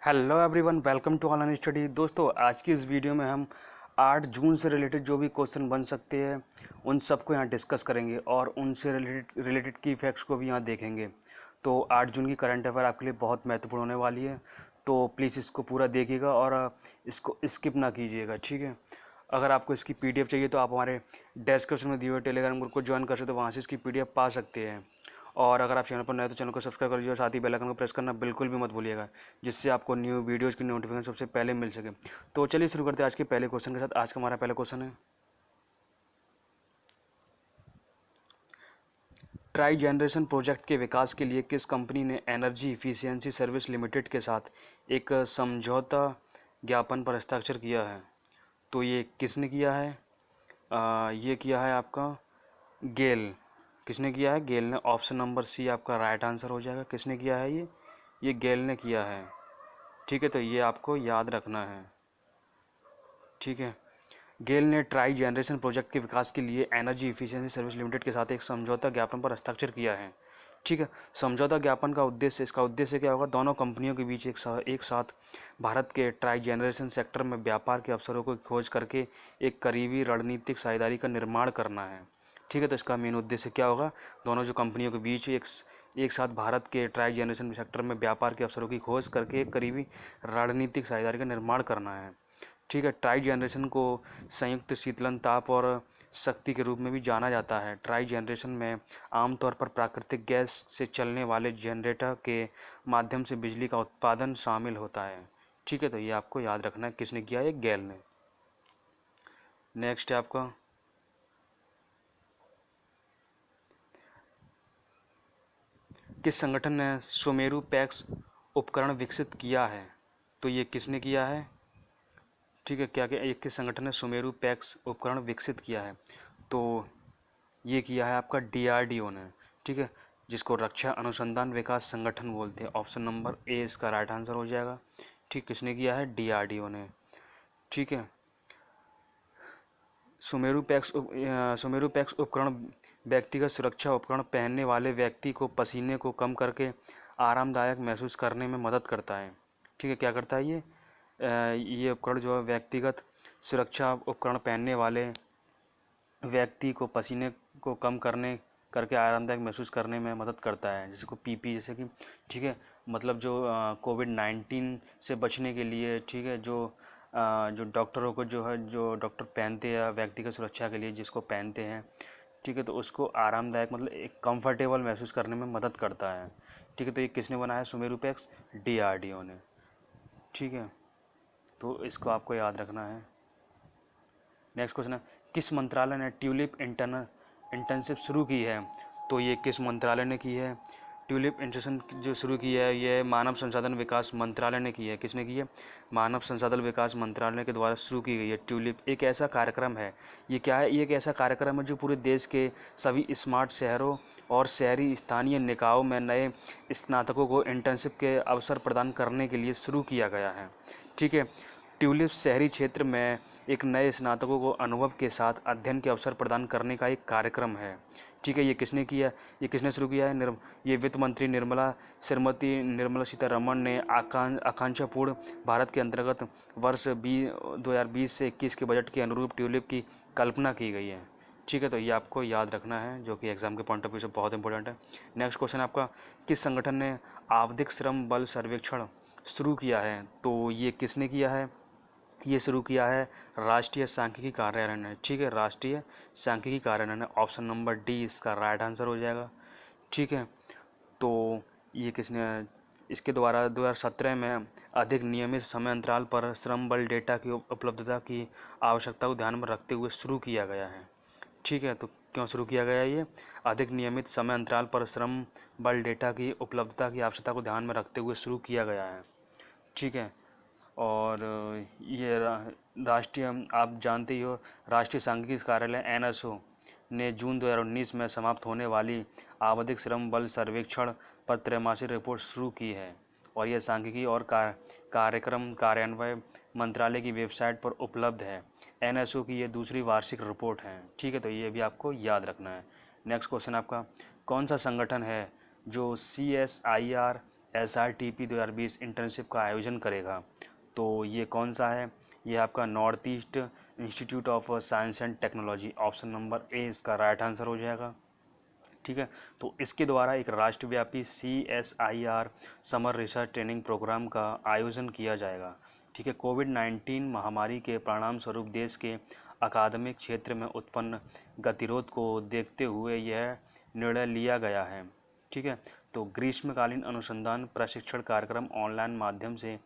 Hello everyone, welcome to online study. दोस्तों, आज की इस वीडियो में हम 8 जून से रिलेटेड जो भी क्वेश्चन बन सकते हैं उन सबको यहाँ डिस्कस करेंगे और उनसे रिलेटेड की फैक्ट्स को भी यहाँ देखेंगे। तो 8 जून की करंट अफेयर आपके लिए बहुत महत्वपूर्ण होने वाली है, तो प्लीज़ इसको पूरा देखिएगा और इसको स्किप ना कीजिएगा, ठीक है। अगर आपको इसकी पीडीएफ चाहिए तो आप हमारे डिस्क्रिप्शन में दिए हुए टेलीग्राम ग्रुप को ज्वाइन कर सकते हो, वहाँ से इसकी पीडीएफ पा सकते हैं। और अगर आप चैनल पर नए तो चैनल को सब्सक्राइब कर लीजिए और साथ ही बेल आइकन को प्रेस करना बिल्कुल भी मत भूलिएगा, जिससे आपको न्यू वीडियोज़ की नोटिफिकेशन सबसे पहले मिल सके। तो चलिए शुरू करते हैं आज के पहले क्वेश्चन के साथ। आज का हमारा पहला क्वेश्चन है, ट्राई जनरेशन प्रोजेक्ट के विकास के लिए किस कंपनी ने एनर्जी इफिशियंसी सर्विस लिमिटेड के साथ एक समझौता ज्ञापन पर हस्ताक्षर किया है? तो ये किसने किया है? ये किया है आपका गेल। किसने किया है? गेल ने। ऑप्शन नंबर सी आपका राइट आंसर हो जाएगा। किसने किया है ये गेल ने किया है, ठीक है। तो ये आपको याद रखना है, ठीक है। गेल ने ट्राई जनरेशन प्रोजेक्ट के विकास के लिए एनर्जी इफिशियंसी सर्विस लिमिटेड के साथ एक समझौता ज्ञापन पर हस्ताक्षर किया है, ठीक है। समझौता ज्ञापन का उद्देश्य, इसका उद्देश्य क्या होगा? दोनों कंपनियों के बीच एक साथ भारत के ट्राई जनरेशन सेक्टर में व्यापार के अवसरों को खोज करके एक करीबी रणनीतिक साझेदारी का निर्माण करना है, ठीक है। तो इसका मेन उद्देश्य क्या होगा? दोनों जो कंपनियों के बीच एक साथ भारत के ट्राई जनरेशन सेक्टर में व्यापार के अवसरों की खोज करके एक करीबी रणनीतिक साझेदारी का निर्माण करना है, ठीक है। ट्राई जनरेशन को संयुक्त शीतलन ताप और शक्ति के रूप में भी जाना जाता है। ट्राई जनरेशन में आमतौर पर प्राकृतिक गैस से चलने वाले जनरेटर के माध्यम से बिजली का उत्पादन शामिल होता है, ठीक है। तो ये आपको याद रखना है, किसने किया है? गेल ने। नेक्स्ट है आपका, किस संगठन ने सुमेरु पैक्स उपकरण विकसित किया है? तो ये किसने किया है, ठीक है। क्या क्या एक किस संगठन ने सुमेरु पैक्स उपकरण विकसित किया है? तो ये किया है आपका डीआरडीओ ने, ठीक है, जिसको रक्षा अनुसंधान विकास संगठन बोलते हैं। ऑप्शन नंबर ए इसका राइट आंसर हो जाएगा, ठीक। किसने किया है? डीआरडीओ ने, ठीक है। सुमेरु पैक्स उपकरण व्यक्तिगत सुरक्षा उपकरण पहनने वाले व्यक्ति को पसीने को कम करके आरामदायक महसूस करने में मदद करता है, ठीक है। क्या करता है ये उपकरण जो है व्यक्तिगत सुरक्षा उपकरण पहनने वाले व्यक्ति को पसीने को कम करके आरामदायक महसूस करने में मदद करता है, जिसको पीपी जैसे कि, ठीक है। मतलब जो कोविड-19 से बचने के लिए, ठीक है, जो डॉक्टरों को जो है, जो डॉक्टर पहनते हैं व्यक्तिगत सुरक्षा के लिए जिसको पहनते हैं, ठीक है, तो उसको आरामदायक मतलब एक कंफर्टेबल महसूस करने में मदद करता है, ठीक है। तो ये किसने बनाया? सुमेरु पैक्स, डीआरडीओ ने, ठीक है। तो इसको आपको याद रखना है। नेक्स्ट क्वेश्चन है, किस मंत्रालय ने ट्यूलिप इंटर्नशिप शुरू की है? तो ये किस मंत्रालय ने की है? ट्यूलिप इंटर्नशिप जो शुरू की है ये मानव संसाधन विकास मंत्रालय ने की है। किसने की है? मानव संसाधन विकास मंत्रालय के द्वारा शुरू की गई है। ट्यूलिप एक ऐसा कार्यक्रम है, ये क्या है? ये एक ऐसा कार्यक्रम है जो पूरे देश के सभी स्मार्ट शहरों और शहरी स्थानीय निकायों में नए स्नातकों को इंटर्नशिप के अवसर प्रदान करने के लिए शुरू किया गया है, ठीक है। ट्यूलिप शहरी क्षेत्र में एक नए स्नातकों को अनुभव के साथ अध्ययन के अवसर प्रदान करने का एक कार्यक्रम है, ठीक है। ये किसने किया? ये किसने शुरू किया है? ये वित्त मंत्री श्रीमती निर्मला सीतारमण ने आकांक्षापूर्ण भारत के अंतर्गत वर्ष 2020 से 21 के बजट के अनुरूप ट्यूलिप की कल्पना की गई है, ठीक है। तो ये आपको याद रखना है, जो कि एग्जाम के पॉइंट ऑफ व्यू से बहुत इंपॉर्टेंट है। नेक्स्ट क्वेश्चन आपका, किस संगठन ने आवधिक श्रम बल सर्वेक्षण शुरू किया है? तो ये किसने किया है? ये शुरू किया है राष्ट्रीय सांख्यिकी कार्यालय ने, ठीक है। राष्ट्रीय सांख्यिकी कार्यालय ने। ऑप्शन नंबर डी इसका राइट आंसर हो जाएगा, ठीक है। तो ये किसने, इसके द्वारा 2017 में अधिक नियमित समय अंतराल पर श्रम बल डेटा की उपलब्धता की आवश्यकता को ध्यान में रखते हुए शुरू किया गया है, ठीक है। तो क्यों शुरू किया गया ये? अधिक नियमित समय अंतराल पर श्रम बल डेटा की उपलब्धता की आवश्यकता को ध्यान में रखते हुए शुरू किया गया है, ठीक है। और ये राष्ट्रीय, आप जानते ही हो, राष्ट्रीय सांख्यिकी कार्यालय एनएसओ ने जून 2019 में समाप्त होने वाली आवधिक श्रम बल सर्वेक्षण पर त्रैमासिक रिपोर्ट शुरू की है, और यह सांख्यिकी और कार्यक्रम कार्यान्वयन मंत्रालय की वेबसाइट पर उपलब्ध है। एनएसओ की ये दूसरी वार्षिक रिपोर्ट है, ठीक है। तो ये भी आपको याद रखना है। नेक्स्ट क्वेश्चन आपका, कौन सा संगठन है जो CSIR SRTP 2020 इंटर्नशिप का आयोजन करेगा। तो ये कौन सा है? ये आपका north east institute of science and technology, option number A इसका राइट आंसर हो जाएगा। ठीक है, तो इसके द्वारा एक राष्ट्रव्यापी CSIR summer research training programme का आयोजन किया जाएगा। ठीक है, कोविड-19 महामारी के परिणाम स्वरूप देश के अकादमिक क्षेत्र में उत्पन्न गतिरोध को देखते हुए यह निर्णय लिया गया है। ठीक है, तो ग्रीष्मकालीन अनुसंधान प्रशिक्षण कार्यक्रम ऑनलाइन माध्यम से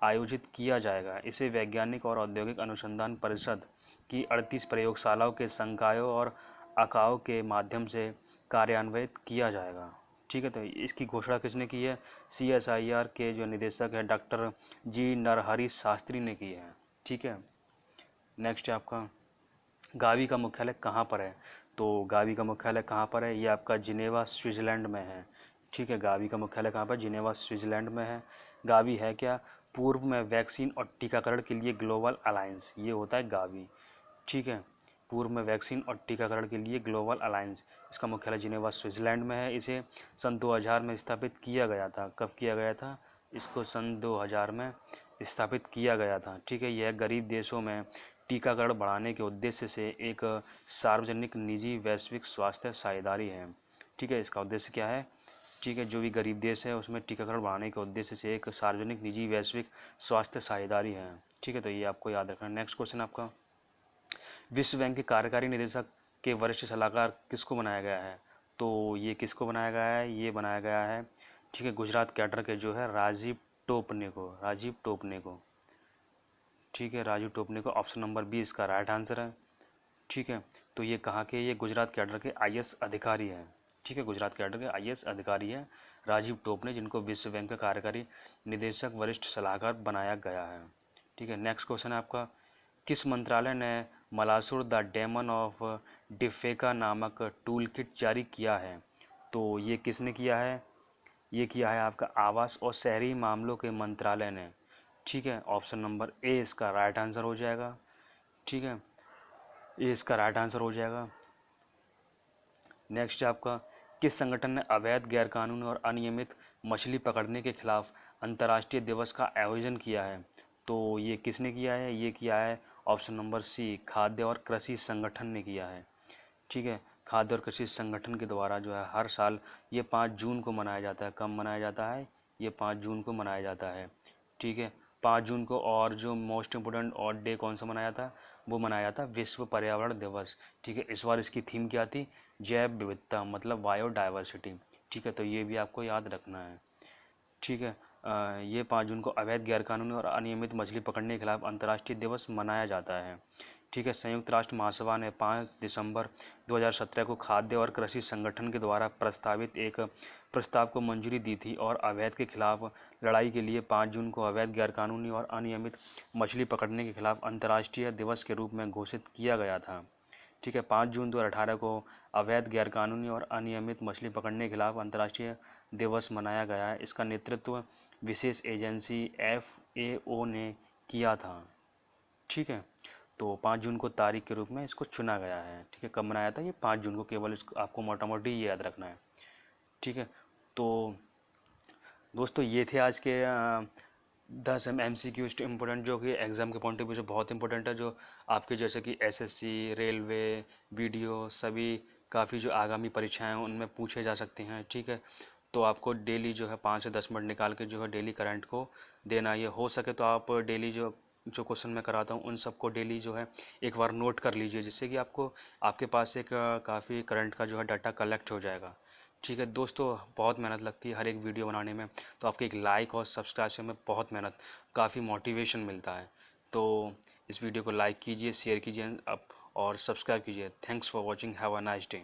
आयोजित किया जाएगा। इसे वैज्ञानिक और औद्योगिक अनुसंधान परिषद की 38 प्रयोगशालाओं के संकायों और अकाओं के माध्यम से कार्यान्वित किया जाएगा। ठीक है, तो इसकी घोषणा किसने की है? CSIR के जो निदेशक है डॉक्टर जी नरहरि शास्त्री ने की है। ठीक है, नेक्स्ट है आपका गावी का मुख्यालय कहाँ पर है? तो गावी का मुख्यालय कहाँ पर है? ये आपका जिनेवा स्विट्जरलैंड में है। ठीक है, गावी का मुख्यालय कहाँ पर? जिनेवा स्विट्जरलैंड में है। गावी है क्या? पूर्व में वैक्सीन और टीकाकरण के लिए ग्लोबल अलायंस, ये होता है गावी। ठीक है, पूर्व में वैक्सीन और टीकाकरण के लिए ग्लोबल अलायंस, इसका मुख्यालय जिनेवा स्विट्जरलैंड में है। इसे सन 2000 में स्थापित किया गया था। कब किया गया था? इसको सन 2000 में स्थापित किया गया था। ठीक है, यह गरीब देशों में टीकाकरण बढ़ाने के उद्देश्य से एक सार्वजनिक निजी वैश्विक स्वास्थ्य साझेदारी है। ठीक है, इसका उद्देश्य क्या है? ठीक है, जो भी गरीब देश है उसमें टीकाकरण बढ़ाने के उद्देश्य से एक सार्वजनिक निजी वैश्विक स्वास्थ्य साझेदारी है। ठीक है, तो ये आपको याद रखना है। नेक्स्ट क्वेश्चन आपका, विश्व बैंक के कार्यकारी निदेशक के वरिष्ठ सलाहकार किसको बनाया गया है? तो ये किसको बनाया गया है? ये बनाया गया है, ठीक है, गुजरात कैडर के जो है राजीव टोपने को, राजीव टोपने को। ठीक है, राजीव टोपने को, ऑप्शन नंबर बी इसका राइट आंसर है। ठीक है, तो ये कहाँ के? ये गुजरात कैडर के IAS अधिकारी हैं। ठीक है, गुजरात कैडर के IAS अधिकारी हैं राजीव टोपने, जिनको विश्व बैंक का कार्यकारी निदेशक वरिष्ठ सलाहकार बनाया गया है। ठीक है, नेक्स्ट क्वेश्चन है आपका, किस मंत्रालय ने मलासुर द डेमन ऑफ डिफेका नामक टूल किट जारी किया है? तो ये किसने किया है? ये किया है आपका आवास और शहरी मामलों के मंत्रालय ने। ठीक है, ऑप्शन नंबर ए इसका राइट आंसर हो जाएगा। ठीक है, ये इसका राइट आंसर हो जाएगा। नेक्स्ट है आपका, किस संगठन ने अवैध, गैरकानूनी और अनियमित मछली पकड़ने के खिलाफ अंतर्राष्ट्रीय दिवस का आयोजन किया है? तो ये किसने किया है? ये किया है ऑप्शन नंबर सी, खाद्य और कृषि संगठन ने किया है। ठीक है, खाद्य और कृषि संगठन के द्वारा जो है हर साल ये 5 जून को मनाया जाता है। कब मनाया जाता है? ये 5 जून को मनाया जाता है। ठीक है, 5 जून को, और जो मोस्ट इम्पोर्टेंट और डे कौन सा मनाया था? वो मनाया था विश्व पर्यावरण दिवस। ठीक है, इस बार इसकी थीम क्या थी? जैव विविधता, मतलब बायोडाइवर्सिटी। ठीक है, तो ये भी आपको याद रखना है। ठीक है, ये 5 जून को अवैध, गैरकानूनी और अनियमित मछली पकड़ने के खिलाफ अंतर्राष्ट्रीय दिवस मनाया जाता है। ठीक है, संयुक्त राष्ट्र महासभा ने 5 दिसंबर 2017 को खाद्य और कृषि संगठन के द्वारा प्रस्तावित एक प्रस्ताव को मंजूरी दी थी और अवैध के खिलाफ लड़ाई के लिए 5 जून को अवैध, गैरकानूनी और अनियमित मछली पकड़ने के खिलाफ अंतर्राष्ट्रीय दिवस के रूप में घोषित किया गया था। ठीक है, 5 जून 2018 को अवैध, गैरकानूनी और अनियमित मछली पकड़ने के खिलाफ अंतर्राष्ट्रीय दिवस मनाया गया है। इसका नेतृत्व विशेष एजेंसी FAO ने किया था। ठीक है, तो 5 जून को तारीख के रूप में इसको चुना गया है। ठीक है, कब मनाया था? ये 5 जून को, केवल इसको आपको मोटा मोटी ये याद रखना है। ठीक है, तो दोस्तों ये थे आज के 10 MCQ इम्पोर्टेंट, जो कि एग्ज़ाम के पॉइंट ऑफ व्यू से बहुत इंपॉर्टेंट है, जो आपके जैसे कि SSC, रेलवे, BDO, सभी काफ़ी जो आगामी परीक्षाएं हैं उनमें पूछे जा सकते हैं। ठीक है, तो आपको डेली जो है 5 से 10 मिनट निकाल के जो है डेली करंट को देना। ये हो सके तो आप डेली जो जो क्वेश्चन मैं कराता हूँ उन सबको डेली जो है एक बार नोट कर लीजिए, जिससे कि आपको आपके पास एक काफ़ी करंट का जो है डाटा कलेक्ट हो जाएगा। ठीक है दोस्तों, बहुत मेहनत लगती है हर एक वीडियो बनाने में, तो आपके एक लाइक और सब्सक्रिप्शन में बहुत मेहनत, काफ़ी मोटिवेशन मिलता है। तो इस वीडियो को लाइक कीजिए, शेयर कीजिए, और सब्सक्राइब कीजिए। Thanks for watching, have a nice day.